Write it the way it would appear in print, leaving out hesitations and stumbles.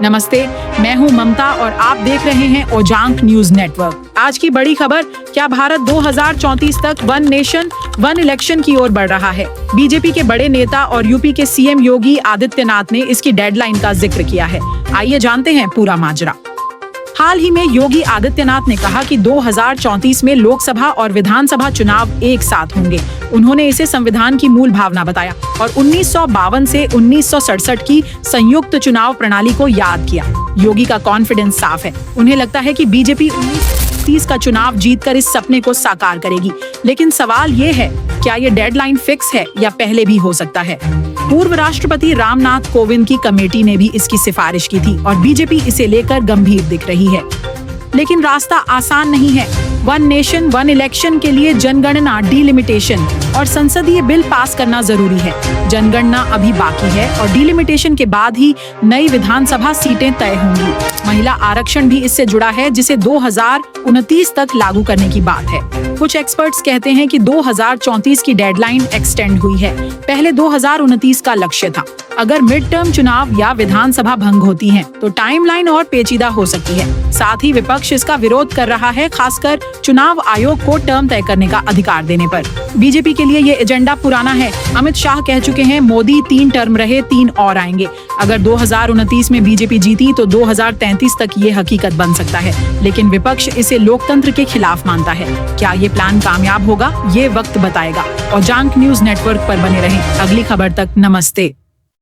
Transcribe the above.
नमस्ते, मैं हूं ममता और आप देख रहे हैं ओजांक न्यूज नेटवर्क। आज की बड़ी खबर, क्या भारत 2034 तक वन नेशन वन इलेक्शन की ओर बढ़ रहा है। बीजेपी के बड़े नेता और यूपी के सीएम योगी आदित्यनाथ ने इसकी डेडलाइन का जिक्र किया है। आइए जानते हैं पूरा माजरा। हाल ही में योगी आदित्यनाथ ने कहा कि 2034 में लोकसभा और विधानसभा चुनाव एक साथ होंगे। उन्होंने इसे संविधान की मूल भावना बताया और 1952 से 1967 की संयुक्त चुनाव प्रणाली को याद किया। योगी का कॉन्फिडेंस साफ है। उन्हें लगता है कि बीजेपी 1930 का चुनाव जीतकर इस सपने को साकार करेगी। लेकिन सवाल ये है, क्या ये डेडलाइन फिक्स है या पहले भी हो सकता है। पूर्व राष्ट्रपति रामनाथ कोविंद की कमेटी ने भी इसकी सिफारिश की थी और बीजेपी इसे लेकर गंभीर दिख रही है। लेकिन रास्ता आसान नहीं है। वन नेशन वन इलेक्शन के लिए जनगणना, डिलिमिटेशन और संसदीय बिल पास करना जरूरी है। जनगणना अभी बाकी है और डिलिमिटेशन के बाद ही नई विधानसभा सीटें तय होंगी। महिला आरक्षण भी इससे जुड़ा है, जिसे 2029 तक लागू करने की बात है। कुछ एक्सपर्ट्स कहते हैं कि 2034 की डेडलाइन एक्सटेंड हुई है। पहले 2029 का लक्ष्य था। अगर मिड टर्म चुनाव या विधानसभा भंग होती हैं, तो टाइमलाइन और पेचीदा हो सकती है। साथ ही विपक्ष इसका विरोध कर रहा है, खासकर चुनाव आयोग को टर्म तय करने का अधिकार देने पर। बीजेपी के लिए ये एजेंडा पुराना है। अमित शाह कह चुके हैं, मोदी 3 टर्म रहे, 3 और आएंगे। अगर 2029 में बीजेपी जीती तो 2033 तक ये हकीकत बन सकता है। लेकिन विपक्ष इसे लोकतंत्र के खिलाफ मानता है। क्या ये प्लान कामयाब होगा, ये वक्त बताएगा। ओजांक न्यूज नेटवर्क पर बने रहें। अगली खबर तक नमस्ते।